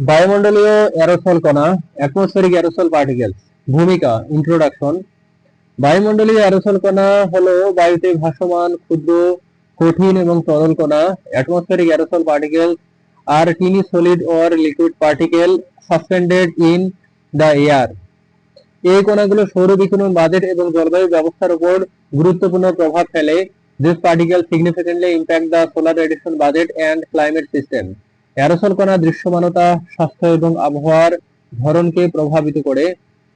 বায়ুমণ্ডলীয় অ্যারোসল কণা, atmospheric aerosol particles. ভূমিকা, ইন্ট্রোডাকশন। বায়ুমণ্ডলীয় অ্যারোসল কণা হলো বায়ুতে ভাসমান ক্ষুদ্র, কঠিন এবং তরল কণা। Atmospheric aerosol particles R tiny solid or liquid particle suspended in the air. এই কণাগুলো সৌর বিকিরণ বাজেট এবং জলবায়ু ব্যবস্থার উপর গুরুত্বপূর্ণ প্রভাব ফেলে। These particles significantly impact the solar radiation budget and climate system. Aerosol কণা দৃশ্যমানতা, স্বাস্থ্য এবং আবহাওয়ার ধরনকে প্রভাবিত করে।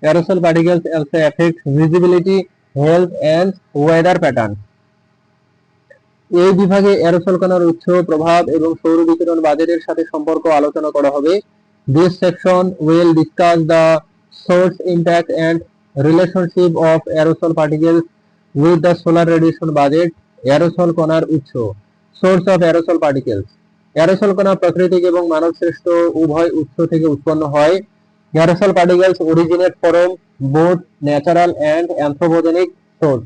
Aerosol particles also affect visibility, health and weather patterns. এই বিভাগে অ্যারোসল কণার উৎস, প্রভাব এবং সৌর বিকিরণ বাজেটের সাথে সম্পর্ক আলোচনা করা হবে। This section will discuss the source, impact and relationship of aerosol particles with the solar radiation budget. Aerosol কণার উৎস। Source of aerosol particles. Aerosol কণা প্রাকৃতিক এবং মানবসৃষ্ট উভয় উৎস থেকে উৎপন্ন হয়। Aerosol particles originate from both natural and anthropogenic source.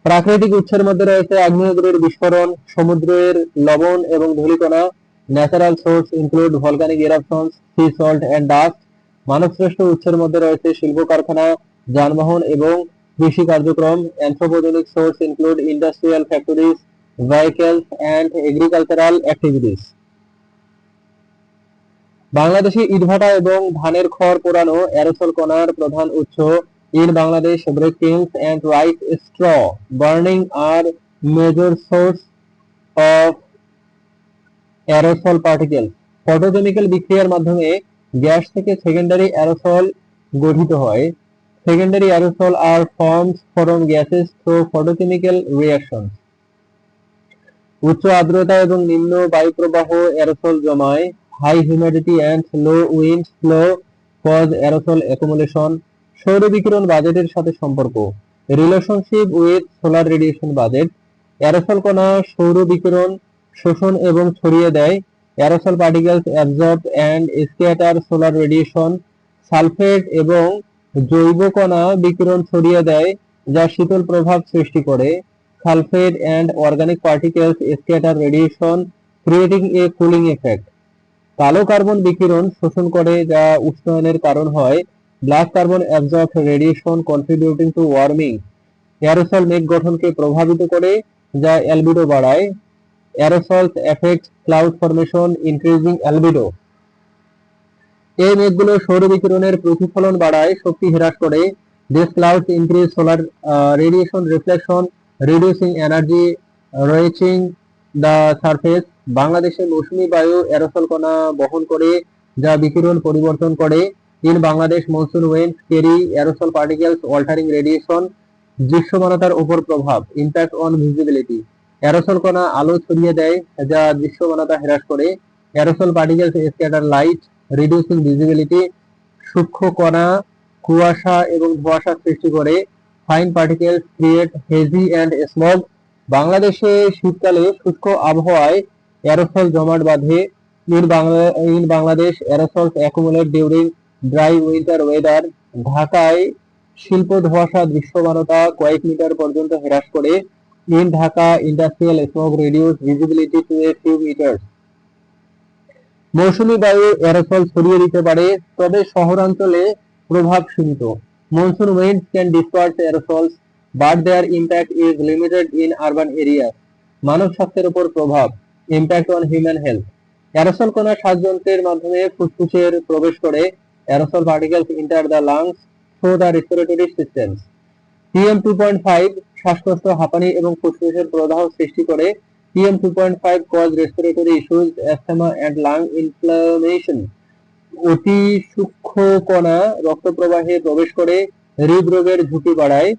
প্রাকৃতিক উৎসের মধ্যে রয়েছে আগ্নেয়গিরির বিস্ফোরণ, সমুদ্রের লবণ এবং ধূলিকণা। Natural source include volcanic eruptions, sea salt and dust. মানবসৃষ্ট উৎসের মধ্যে রয়েছে শিল্প কারখানা, যানবাহন এবং কৃষি কার্যক্রম। Anthropogenic source include industrial factories, vehicles and agricultural activities. বাংলাদেশে ইটভাটা এবং ধানের খড় পোড়ানো অ্যারোসল কণার প্রধান উৎস। In Bangladesh, brick kilns and rice straw burning are major source of aerosol particles. Photochemical বিক্রিয়ার মাধ্যমে গ্যাস থেকে সেকেন্ডারি অ্যারোসল গঠিত হয়। Secondary aerosol are formed from gases through photochemical reactions. উচ্চ আর্দ্রতা এবং নিম্ন বায়ুপ্রবাহ অ্যারোসল জমায়। High humidity and low wind flow cause aerosol accumulation. সৌর বিকিরণ বাজেটের সাথে সম্পর্ক। Relationship with solar radiation budget. Aerosol কণা সৌর বিকিরণ শোষণ এবং ছড়িয়ে দেয়। Aerosol particles absorb and scatter solar radiation. Sulphate এবং জৈব কণা বিকিরণ ছড়িয়ে দেয়, যা শীতল প্রভাব সৃষ্টি করে। Sulphate and organic particles scatter radiation, creating a cooling effect. কালো কার্বন বিকিরণ শোষণ করে, যা উষ্ণায়নের কারণ হয়। Black carbon absorbs radiation, contributing to warming. Aerosol মেঘ গঠনকে প্রভাবিত করে, যা অ্যালবিডো বাড়ায়। Aerosols affect cloud formation, increasing albedo. এই মেঘগুলো সৌর বিকিরণের প্রতিফলন বাড়ায়, শক্তি হ্রাস করে। These clouds increase solar radiation reflection, reducing energy reaching the surface. বাংলাদেশে মৌসুমী বায়ু অ্যারোসল কণা বহন করে, যা বিকিরণ পরিবর্তন করে। In Bangladesh, monsoon winds carry aerosol particles, altering radiation. দৃশ্যমানতার উপর প্রভাব, impact on visibility. অ্যারোসল কণা আলো ছড়িয়ে দেয়, যা দৃশ্যমানতা হ্রাস করে। Aerosol particles scatter light, reducing visibility. সূক্ষ্ম কণা কুয়াশা এবং ধোঁয়াশা সৃষ্টি করে। Fine particles create hazy and smog. বাংলাদেশে শীতকালে শুষ্ক আবহাওয়ায় অ্যারোসল জমাট বাঁধে। In Bangladesh aerosols accumulate during dry winter weather. ঢাকায় শিল্প ধোঁয়াশা দৃশ্যমানতা কয়েক মিটার পর্যন্ত হ্রাস করে। In Dhaka industrial smog reduce visibility to a few metres. মৌসুমী বায়ু অ্যারোসল ছড়িয়ে দিতে পারে, তবে শহরাঞ্চলে প্রভাব সীমিত। Monsoon winds can disperse aerosols, but their impact is limited in urban area. মানব স্বাস্থ্যের উপর প্রভাব, impact on human health. Aerosol কণা শ্বাসযন্ত্রের মাধ্যমে ফুসফুসের প্রবেশ করে। Aerosol particles enter the lungs through the respiratory systems. PM2.5 শ্বাসকষ্ট, হাঁপানি এবং ফুসফুসের প্রদাহ সৃষ্টি করে। PM2.5 cause respiratory issues, asthma and lung inflammation. অতি সূক্ষ্ম কণা রক্ত প্রবাহে প্রবেশ করে, হৃদরোগের ঝুঁকি বাড়ায়।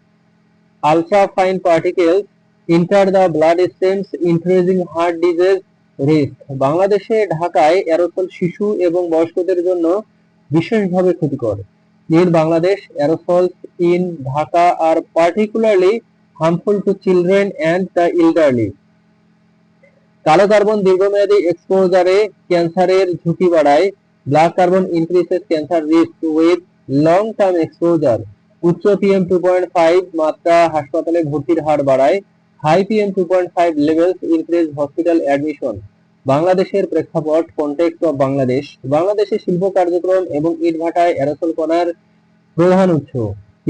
Ultra fine particles enter the blood streams, increasing heart disease risk. বাংলাদেশে ঢাকায় অ্যারোসল শিশু এবং বয়স্কদের জন্য বিশেষভাবে ক্ষতিকর। In Bangladesh, aerosols in Dhaka are particularly harmful to children and the elderly. কালো কার্বন দীর্ঘমেয়াদী এক্সপোজারে ক্যান্সারের ঝুঁকি বাড়ায়। Black carbon increases cancer risk with long term exposure. উচ্চ PM2.5 মাত্রা হাসপাতালে ভর্তির হার বাড়ায়। High PM2.5 levels increase hospital admission. বাংলাদেশের প্রেক্ষাপট, কনটেক্সট অফ বাংলাদেশ। বাংলাদেশের শিল্প কার্যক্রম এবং ইটভাটায় অ্যারোসল কণার প্রধান উৎস।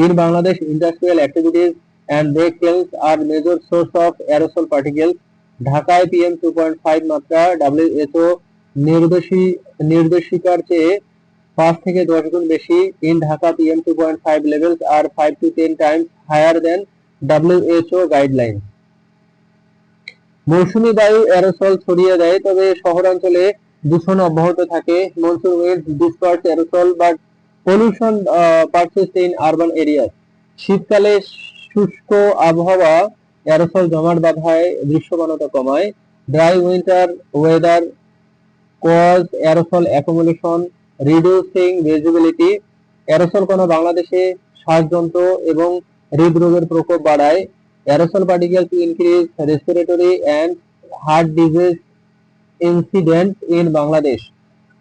In Bangladesh, industrial activities and brake kilns are major source of aerosol particles. ঢাকায় PM 2.5 মাত্রা WHO নির্দেশিকার চেয়ে 5 থেকে 10 গুণ বেশি। In Dhaka, PM 2.5 levels are 5 to 10 times higher than WHO guidelines. মৌসুমী বায়ু অ্যারোসল ছড়িয়ে দেয়, তবে শহরাঞ্চলে দূষণ অব্যাহত থাকে। Monsoon winds disperse aerosol but pollution persists in urban areas. শীতকালে শুষ্ক আবহাওয়া অ্যারোসল জমাট বাঁধায়, দৃশ্যমানতা কমায়। Dry winter weather cause aerosol accumulation, reducing visibility. Aerosol কণা বাংলাদেশে শ্বাসযন্ত্র এবং হৃদরোগের প্রকোপ বাড়ায়। Aerosol particles increase respiratory and heart disease incident in Bangladesh.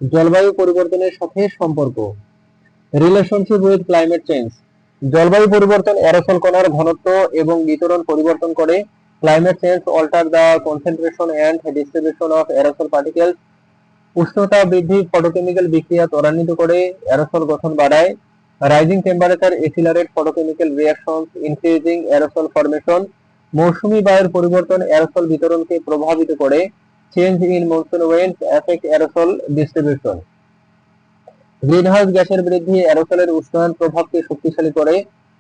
জলবায়ু পরিবর্তনের সাথে সম্পর্ক। Relationship with climate change. জলবায়ু পরিবর্তন অ্যারোসল কণার ঘনত্ব এবং বিতরণ পরিবর্তন করে। Climate change alter the concentration and distribution of aerosol particles. উষ্ণতা বৃদ্ধি ফটোকেমিক্যাল বিক্রিয়া ত্বরান্বিত করে, অ্যারোসল গঠন বাড়ায়। Rising temperature accelerate photochemical reactions, increasing aerosol formation. মৌসুমী বায়ুর পরিবর্তন অ্যারোসল বিতরণকে প্রভাবিত করে। Change in monsoon winds effect aerosol distribution. Greenhouse গ্যাসের বৃদ্ধি অ্যারোসলের উষ্ণায়ন প্রভাবকে শক্তিশালী করে।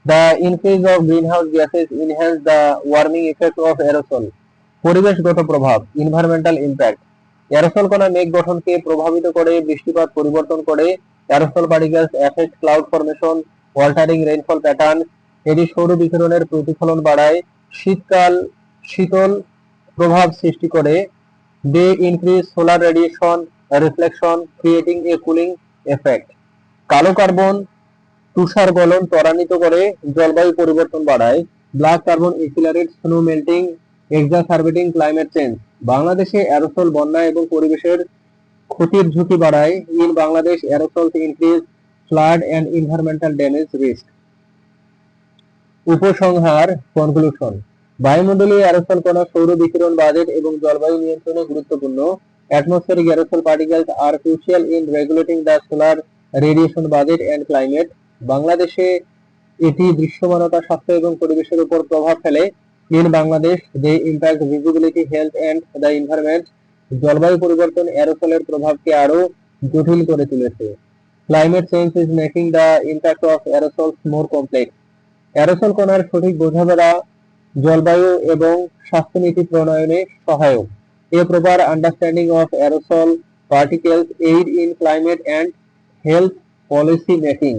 The increase of greenhouse gases enhance the warming effect of aerosol. পরিবেশগত প্রভাব, এনভায়রনমেন্টাল ইমপ্যাক্ট। অ্যারোসল কণা মেঘ গঠনকে প্রভাবিত করে, বৃষ্টিপাত পরিবর্তন করে। Aerosol particles effect cloud formation, altering rainfall pattern. এটি সৌর বিকিরণের প্রতিফলন বাড়ায়, শীতকাল শীতল প্রভাব সৃষ্টি করে। They increase solar radiation reflection, creating a cooling effect. কালো কার্বন তুষার গলন ত্বরান্বিত করে, জলবায়ু পরিবর্তন বাড়ায়। Black carbon accelerate snow melting, exacerbating climate change. বাংলাদেশে অ্যারোসল বন্যা এবং পরিবেশের ক্ষতির ঝুঁকি বাড়ায়। In Bangladesh aerosols increase flood and environmental damage risk. উপসংহার, কনক্লুশন। বায়ুমণ্ডলীয় অ্যারোসল কণা সৌর বিকিরণ বাজেট এবং জলবায়ু নিয়ন্ত্রণে গুরুত্বপূর্ণ। Atmospheric aerosol particles are crucial in regulating the solar radiation budget and climate. বাংলাদেশে এটি দৃশ্যমানতা, স্বাস্থ্য এবং পরিবেশের উপর প্রভাব ফেলে। In Bangladesh, they impact visibility, health and the environment. জলবায়ু পরিবর্তন অ্যারোসলের প্রভাবকে আরো জটিল করে তুলেছে। Climate change is making the impact of aerosols more complex. Aerosol কণার সঠিক বোঝাপড়া জলবায়ু এবং স্বাস্থ্যনীতি প্রণয়নে সহায়ক। A proper understanding of aerosol particles aid in climate and health policy making.